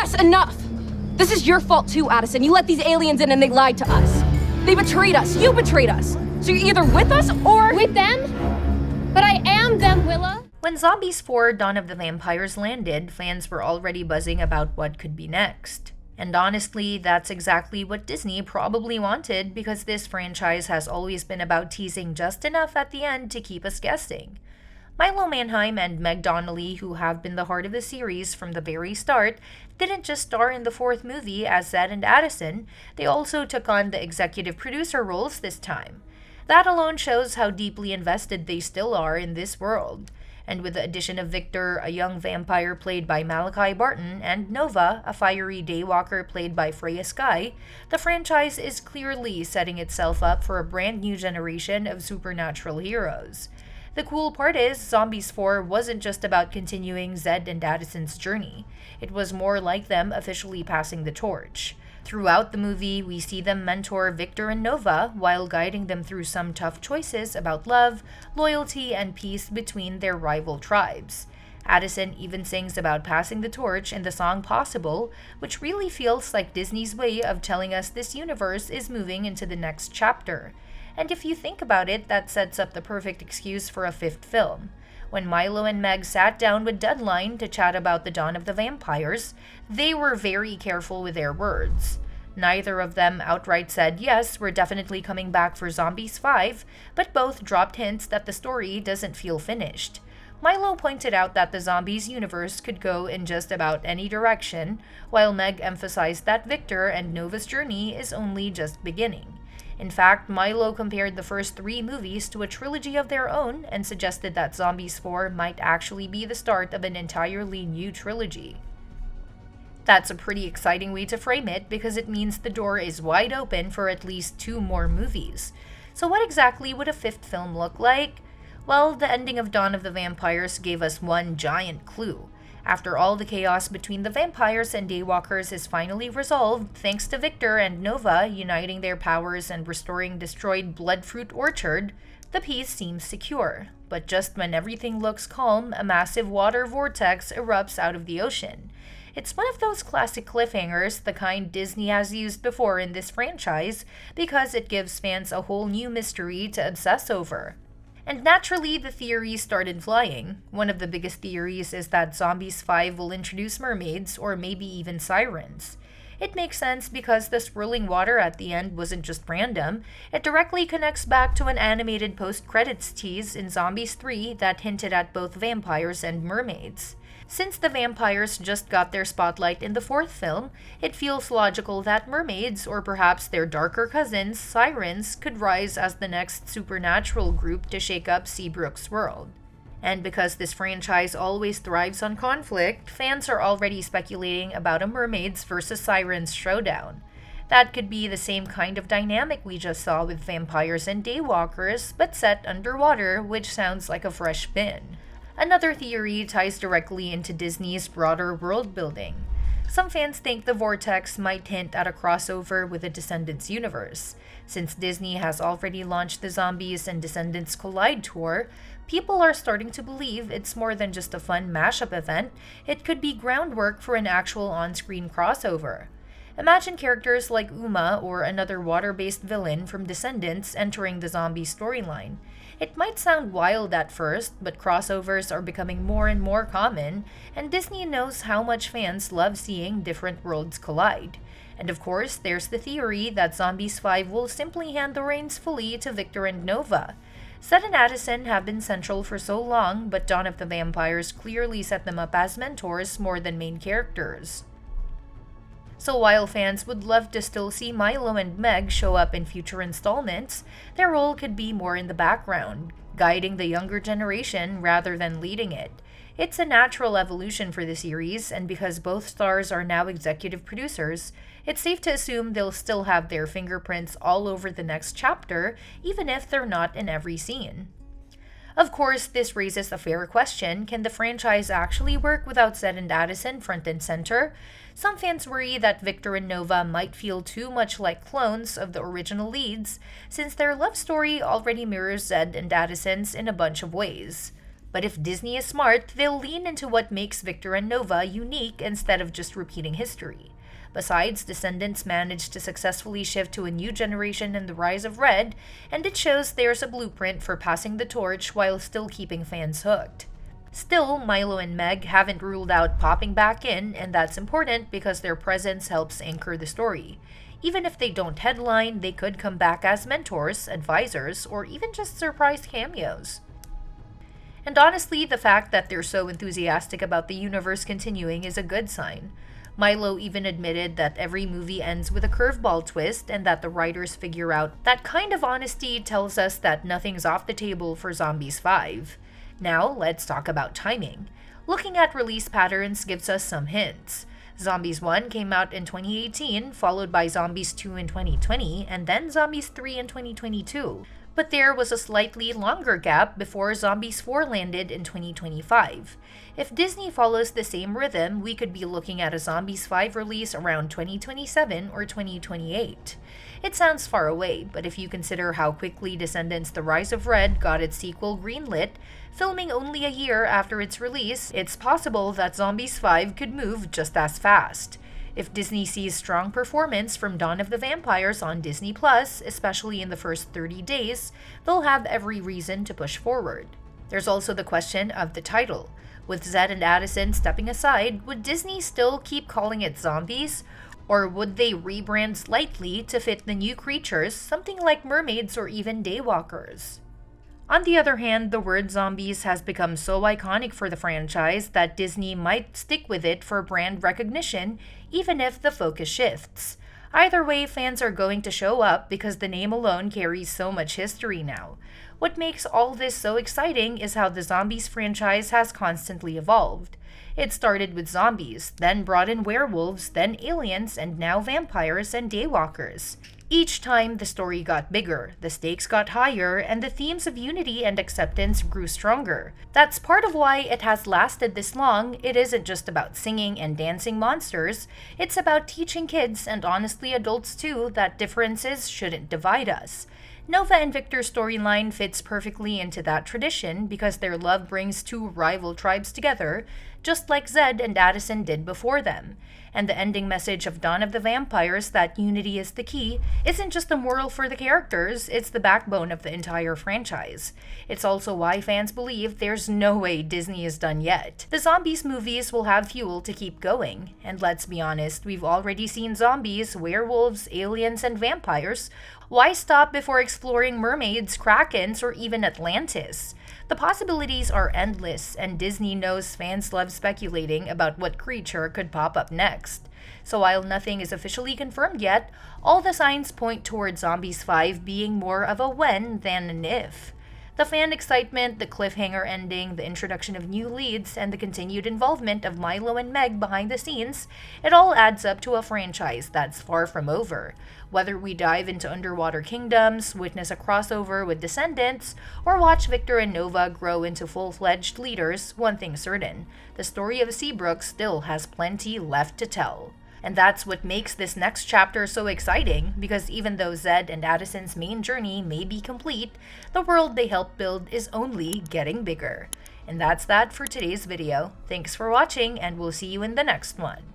Yes, enough! This is your fault too, Addison. You let these aliens in and they lied to us. They betrayed us. You betrayed us. So you're either with us or... With them? But I am them, Willa. When Zombies 4 Dawn of the Vampires landed, fans were already buzzing about what could be next. And honestly, that's exactly what Disney probably wanted, because this franchise has always been about teasing just enough at the end to keep us guessing. Milo Manheim and Meg Donnelly, who have been the heart of the series from the very start, didn't just star in the fourth movie as Zed and Addison, they also took on the executive producer roles this time. That alone shows how deeply invested they still are in this world. And with the addition of Victor, a young vampire played by Malachi Barton, and Nova, a fiery daywalker played by Freya Skye, the franchise is clearly setting itself up for a brand new generation of supernatural heroes. The cool part is, Zombies 4 wasn't just about continuing Zed and Addison's journey. It was more like them officially passing the torch. Throughout the movie, we see them mentor Victor and Nova while guiding them through some tough choices about love, loyalty, and peace between their rival tribes. Addison even sings about passing the torch in the song Possible, which really feels like Disney's way of telling us this universe is moving into the next chapter. And if you think about it, that sets up the perfect excuse for a fifth film. When Milo and Meg sat down with Deadline to chat about the Dawn of the Vampires, they were very careful with their words. Neither of them outright said, yes, we're definitely coming back for Zombies 5, but both dropped hints that the story doesn't feel finished. Milo pointed out that the Zombies universe could go in just about any direction, while Meg emphasized that Victor and Nova's journey is only just beginning. In fact, Milo compared the first 3 movies to a trilogy of their own and suggested that Zombies 4 might actually be the start of an entirely new trilogy. That's a pretty exciting way to frame it, because it means the door is wide open for at least 2 more movies. So what exactly would a 5th film look like? Well, the ending of Dawn of the Vampires gave us one giant clue. After all the chaos between the vampires and daywalkers is finally resolved, thanks to Victor and Nova uniting their powers and restoring destroyed Bloodfruit Orchard, the peace seems secure. But just when everything looks calm, a massive water vortex erupts out of the ocean. It's one of those classic cliffhangers, the kind Disney has used before in this franchise, because it gives fans a whole new mystery to obsess over. And naturally, the theories started flying. One of the biggest theories is that Zombies 5 will introduce mermaids, or maybe even sirens. It makes sense because the swirling water at the end wasn't just random. It directly connects back to an animated post-credits tease in Zombies 3 that hinted at both vampires and mermaids. Since the vampires just got their spotlight in the 4th film, it feels logical that mermaids, or perhaps their darker cousins, sirens, could rise as the next supernatural group to shake up Seabrook's world. And because this franchise always thrives on conflict, fans are already speculating about a mermaids versus sirens showdown. That could be the same kind of dynamic we just saw with vampires and daywalkers, but set underwater, which sounds like a fresh spin. Another theory ties directly into Disney's broader world building. Some fans think the vortex might hint at a crossover with the Descendants universe. Since Disney has already launched the Zombies and Descendants Collide tour, people are starting to believe it's more than just a fun mashup event. It could be groundwork for an actual on-screen crossover. Imagine characters like Uma or another water-based villain from Descendants entering the zombie storyline. It might sound wild at first, but crossovers are becoming more and more common, and Disney knows how much fans love seeing different worlds collide. And of course, there's the theory that Zombies 5 will simply hand the reins fully to Victor and Nova. Zed and Addison have been central for so long, but Dawn of the Vampires clearly set them up as mentors more than main characters. So while fans would love to still see Milo and Meg show up in future installments, their role could be more in the background, guiding the younger generation rather than leading it. It's a natural evolution for the series, and because both stars are now executive producers, it's safe to assume they'll still have their fingerprints all over the next chapter, even if they're not in every scene. Of course, this raises a fair question: can the franchise actually work without Zed and Addison front and center? Some fans worry that Victor and Nova might feel too much like clones of the original leads, since their love story already mirrors Zed and Addison's in a bunch of ways. But if Disney is smart, they'll lean into what makes Victor and Nova unique instead of just repeating history. Besides, Descendants managed to successfully shift to a new generation in The Rise of Red, and it shows there's a blueprint for passing the torch while still keeping fans hooked. Still, Milo and Meg haven't ruled out popping back in, and that's important because their presence helps anchor the story. Even if they don't headline, they could come back as mentors, advisors, or even just surprise cameos. And honestly, the fact that they're so enthusiastic about the universe continuing is a good sign. Milo even admitted that every movie ends with a curveball twist and that the writers figure out that kind of honesty tells us that nothing's off the table for Zombies 5. Now, let's talk about timing. Looking at release patterns gives us some hints. Zombies 1 came out in 2018, followed by Zombies 2 in 2020, and then Zombies 3 in 2022. But there was a slightly longer gap before Zombies 4 landed in 2025. If Disney follows the same rhythm, we could be looking at a Zombies 5 release around 2027 or 2028. It sounds far away, but if you consider how quickly Descendants: The Rise of Red got its sequel greenlit, filming only a year after its release, it's possible that Zombies 5 could move just as fast. If Disney sees strong performance from Dawn of the Vampires on Disney+, especially in the first 30 days, they'll have every reason to push forward. There's also the question of the title. With Zed and Addison stepping aside, would Disney still keep calling it Zombies? Or would they rebrand slightly to fit the new creatures, something like mermaids or even daywalkers? On the other hand, the word zombies has become so iconic for the franchise that Disney might stick with it for brand recognition, even if the focus shifts. Either way, fans are going to show up because the name alone carries so much history now. What makes all this so exciting is how the Zombies franchise has constantly evolved. It started with zombies, then brought in werewolves, then aliens, and now vampires and daywalkers. Each time, the story got bigger, the stakes got higher, and the themes of unity and acceptance grew stronger. That's part of why it has lasted this long. It isn't just about singing and dancing monsters, it's about teaching kids, and honestly adults too, that differences shouldn't divide us. Nova and Victor's storyline fits perfectly into that tradition because their love brings two rival tribes together, just like Zed and Addison did before them. And the ending message of Dawn of the Vampires, that unity is the key, isn't just a moral for the characters, it's the backbone of the entire franchise. It's also why fans believe there's no way Disney is done yet. The Zombies movies will have fuel to keep going, and let's be honest, we've already seen zombies, werewolves, aliens, and vampires. Why stop before exploring mermaids, krakens, or even Atlantis? The possibilities are endless, and Disney knows fans love speculating about what creature could pop up next. So while nothing is officially confirmed yet, all the signs point toward Zombies 5 being more of a when than an if. The fan excitement, the cliffhanger ending, the introduction of new leads, and the continued involvement of Milo and Meg behind the scenes, it all adds up to a franchise that's far from over. Whether we dive into underwater kingdoms, witness a crossover with Descendants, or watch Victor and Nova grow into full-fledged leaders, one thing's certain: the story of Seabrook still has plenty left to tell. And that's what makes this next chapter so exciting, because even though Zed and Addison's main journey may be complete, the world they helped build is only getting bigger. And that's that for today's video. Thanks for watching, and we'll see you in the next one.